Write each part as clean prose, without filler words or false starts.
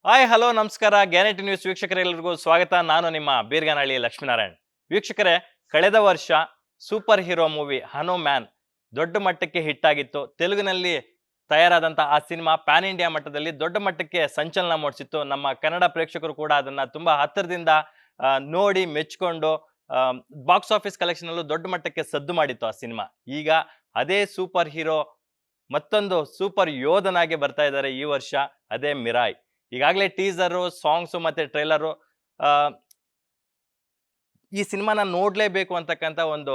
Hi hello ನಮಸ್ಕಾರ ಗ್ಯಾನೆಟಿ news ವೀಕ್ಷಕರೆಲ್ಲರಿಗೂ ಸ್ವಾಗತ. ನಾನು ನಿಮ್ಮ ಬೀರ್ಗನಹಳ್ಳಿ ಲಕ್ಷ್ಮೀನಾರಾಯಣ್. ವೀಕ್ಷಕರೇ, ಕಳೆದ ವರ್ಷ ಸೂಪರ್ ಹೀರೋ ಮೂವಿ ಹನುಮ್ಯಾನ್ ದೊಡ್ಡ ಮಟ್ಟಕ್ಕೆ ಹಿಟ್ ಆಗಿತ್ತು. ತೆಲುಗಿನಲ್ಲಿ ತಯಾರಾದಂಥ ಆ ಸಿನಿಮಾ ಪ್ಯಾನ್ ಇಂಡಿಯಾ ಮಟ್ಟದಲ್ಲಿ ದೊಡ್ಡ ಮಟ್ಟಕ್ಕೆ ಸಂಚಲನ ಮೂಡಿಸಿತ್ತು. ನಮ್ಮ ಕನ್ನಡ ಪ್ರೇಕ್ಷಕರು ಕೂಡ ಅದನ್ನ ತುಂಬಾ ಹತ್ತಿರದಿಂದ ನೋಡಿ ಮೆಚ್ಕೊಂಡು ಬಾಕ್ಸ್ ಆಫೀಸ್ ಕಲೆಕ್ಷನ್ ಅಲ್ಲೂ ದೊಡ್ಡ ಮಟ್ಟಕ್ಕೆ ಸದ್ದು ಮಾಡಿತ್ತು ಆ ಸಿನಿಮಾ. ಈಗ ಅದೇ ಸೂಪರ್ ಹೀರೋ ಮತ್ತೊಂದು ಸೂಪರ್ ಯೋಧನಾಗಿ ಬರ್ತಾ ಇದ್ದಾರೆ ಈ ವರ್ಷ. ಅದೇ ಮಿರಾಯ್. ಈಗಾಗಲೇ ಟೀಸರು, ಸಾಂಗ್ಸು ಮತ್ತೆ ಟ್ರೈಲರು ಈ ಸಿನಿಮಾನ ನೋಡ್ಲೇಬೇಕು ಅಂತಕ್ಕಂಥ ಒಂದು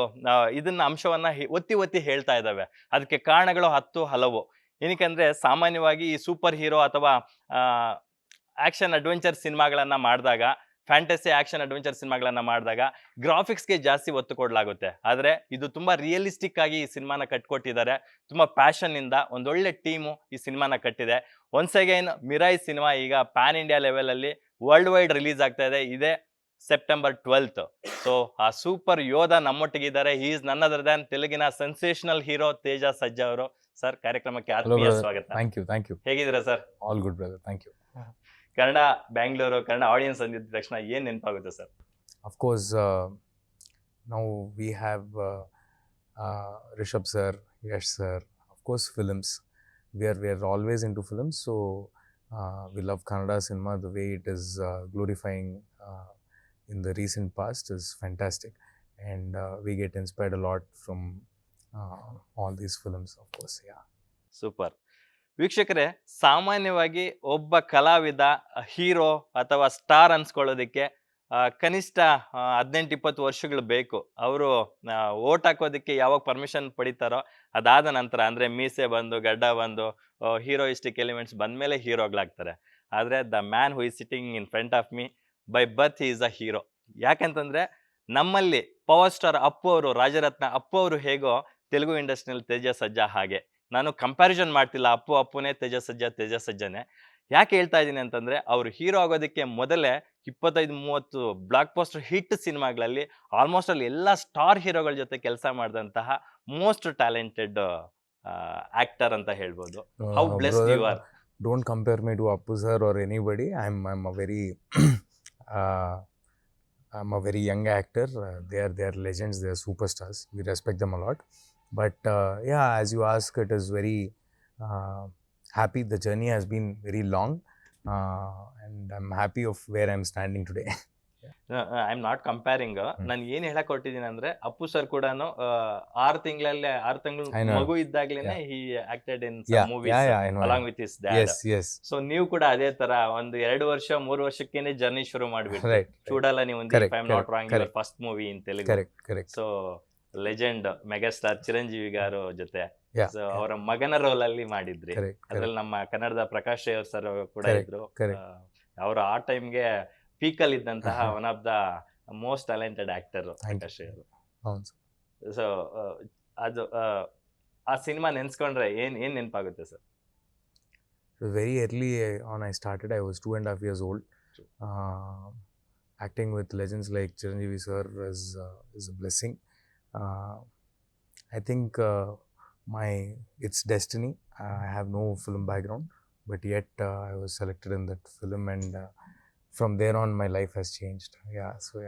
ಇದನ್ನ ಅಂಶವನ್ನ ಒತ್ತಿ ಒತ್ತಿ ಹೇಳ್ತಾ ಇದ್ದಾವೆ. ಅದಕ್ಕೆ ಕಾರಣಗಳು ಹಲವು. ಏನಕ್ಕಂದ್ರೆ ಸಾಮಾನ್ಯವಾಗಿ ಈ ಸೂಪರ್ ಹೀರೋ ಅಥವಾ ಆಕ್ಷನ್ ಅಡ್ವೆಂಚರ್ ಸಿನಿಮಾಗಳನ್ನ ಮಾಡಿದಾಗ, ಫ್ಯಾಂಟಸಿ ಆಕ್ಷನ್ ಅಡ್ವೆಂಚರ್ ಸಿನಿಮಾಗಳನ್ನ ಮಾಡಿದಾಗ ಗ್ರಾಫಿಕ್ಸ್ಗೆ ಜಾಸ್ತಿ ಒತ್ತು ಕೊಡಲಾಗುತ್ತೆ. ಆದರೆ ಇದು ತುಂಬಾ ರಿಯಲಿಸ್ಟಿಕ್ ಆಗಿ ಈ ಸಿನಿಮಾನ ಕಟ್ಕೊಟ್ಟಿದ್ದಾರೆ. ತುಂಬಾ ಪ್ಯಾಷನ್ ಇಂದ ಒಂದೊಳ್ಳೆ ಟೀಮು ಈ ಸಿನಿಮಾನ ಕಟ್ಟಿದೆ. ಒನ್ಸ್ ಅಗೈನ್ ಮಿರಾಯ್ ಸಿನಿಮಾ ಈಗ ಪ್ಯಾನ್ ಇಂಡಿಯಾ ಲೆವೆಲ್ ಅಲ್ಲಿ ವರ್ಲ್ಡ್ ವೈಡ್ ರಿಲೀಸ್ ಆಗ್ತಾ ಇದೆ. ಇದೇ ಸೆಪ್ಟೆಂಬರ್ 12th. ಸೊ ಆ ಸೂಪರ್ ಯೋಧ ನಮ್ಮೊಟ್ಟಿಗಿದ್ದಾರೆ. He is none other than ತೆಲುಗಿನ ಸೆನ್ಸೇಷನಲ್ ಹೀರೋ ತೇಜ ಸಜ್ಜಾ ಅವರು. ಸರ್, ಕಾರ್ಯಕ್ರಮಕ್ಕೆ ಆತ್ಮೀಯ ಸ್ವಾಗತ. Thank you. ಹೇಗಿದ್ದೀರಾ sir? All good brother, thank you. Kannada, Bangalore, Kannada audience ಅಂದಿದ್ದ ತಕ್ಷಣ ಏನ್ ನೆನಪಾಗುತ್ತೆ sir? Of course, now we have Rishabh sir, Yash sir, of course films. We are always into films, so we love Kannada cinema. The way it is glorifying in the recent past is fantastic, and we get inspired a lot from all these films, of course. Yeah. Super. ವೀಕ್ಷಕರೇ, ಸಾಮಾನ್ಯವಾಗಿ ಒಬ್ಬ ಕಲಾವಿದ hero ಅಥವಾ star ಅನ್ಸ್ಕೊಳ್ಳೋದಕ್ಕೆ ಕನಿಷ್ಠ 18-20 ವರ್ಷಗಳು ಬೇಕು. ಅವರು vote ಹಾಕೋದಕ್ಕೆ ಯಾವಾಗ ಪರ್ಮಿಷನ್ ಪಡಿತಾರೋ ಅದಾದ ನಂತರ, ಅಂದ್ರೆ ಮೀಸೆ ಬಂದು ಗಡ್ಡ ಬಂದು ಹೀರೋಯಿಸ್ಟಿಕ್ ಎಲಿಮೆಂಟ್ಸ್ ಬಂದ್ಮೇಲೆ ಹೀರೋಗಳಾಗ್ತಾರೆ. ಆದ್ರೆ the man who is sitting in front of me by birth is a hero. ಯಾಕಂತಂದ್ರೆ ನಮ್ಮಲ್ಲಿ ಪವರ್ ಸ್ಟಾರ್ ಅಪ್ಪು ಅವರು, ರಾಜರತ್ನ ಅಪ್ಪು ಅವರು ಹೇಗೋ ತೆಲುಗು ಇಂಡಸ್ಟ್ರಿಯಲ್ಲಿ ತೇಜ ಸಜ್ಜಾ ಹಾಗೆ. ನಾನು ಕಂಪ್ಯಾರಿಸನ್ ಮಾಡ್ತಿಲ್ಲ, ಅಪ್ಪುನೇ ತೇಜ ಸಜ್ಜಾನೇ. ಯಾಕೆ ಹೇಳ್ತಾ ಇದ್ದೀನಿ ಅಂತಂದ್ರೆ, ಅವರು ಹೀರೋ ಆಗೋದಕ್ಕೆ ಮೊದಲೇ 25-30 ಬ್ಲಾಕ್ ಪೋಸ್ಟರ್ ಹಿಟ್ ಸಿನಿಮಾಗಳಲ್ಲಿ ಆಲ್ಮೋಸ್ಟ್ ಅಲ್ಲಿ ಎಲ್ಲ ಸ್ಟಾರ್ ಹೀರೋಗಳ ಜೊತೆ ಕೆಲಸ ಮಾಡಿದಂತಹ ಮೋಸ್ಟ್ ಟ್ಯಾಲೆಂಟೆಡ್ ಆಕ್ಟರ್ ಅಂತ ಹೇಳ್ಬೋದು. How blessed you are. Don't compare me to Appu sir or anybody. I'm a very I'm a very young actor. They are legends. They are superstars. We respect them a lot. But yeah, as you ask, it is very happy. The journey has been very long, and I'm happy of where I'm standing today. I am not comparing. ನಾನು ಏನ್ ಹೇಳಕ್ ಹೊರಟಿದ್ದೀನಿ ಅಂದ್ರೆ, Appu sir ಕೂಡ 6 ತಿಂಗಳು ಮಗು ಇದ್ದಾಗ್ಲೇನೆ he acted in some movies along with his dad. So ನೀವು ಕೂಡ ಅದೇ ತರ ಒಂದು 2 ವರ್ಷ 3 ವರ್ಷಕ್ಕೇನೆ ಜರ್ನಿ ಶುರು ಮಾಡ್ಬಿಟ್ರಿ. ಚೂಡಲ್ಲ ನೀವು, if I am not wrong, your first movie in Telugu. So legend megastar Chiranjeevi gar ಜೊತೆ ಅವರ ಮಗನ ರೋಲ್ ಅಲ್ಲಿ ಮಾಡಿದ್ರಿ. ಅದ್ರಲ್ಲಿ ನಮ್ಮ ಕನ್ನಡದ ಪ್ರಕಾಶ್ ರೈ ಸರ್ ಕೂಡ ಇದ್ರು. ಅವರು ಆ ಟೈಮ್ಗೆ ಪೀಕಲ್ ಇದ್ದಂತಹ one of the most talented actor Prakash Rai ಅವರು. ಸೊ ಅದು ಆ ಸಿನಿಮಾ ನೆನ್ಸ್ಕೊಂಡ್ರೆ ಏನ್ ನೆನಪಾಗುತ್ತೆ sir? Very early on I started. I was 2.5 years old. Acting with legends like Chiranjeevi sir is a blessing. I think it's destiny. I have no film background, but yet I was selected in that film, and from there on my life has changed. Yeah, so yeah.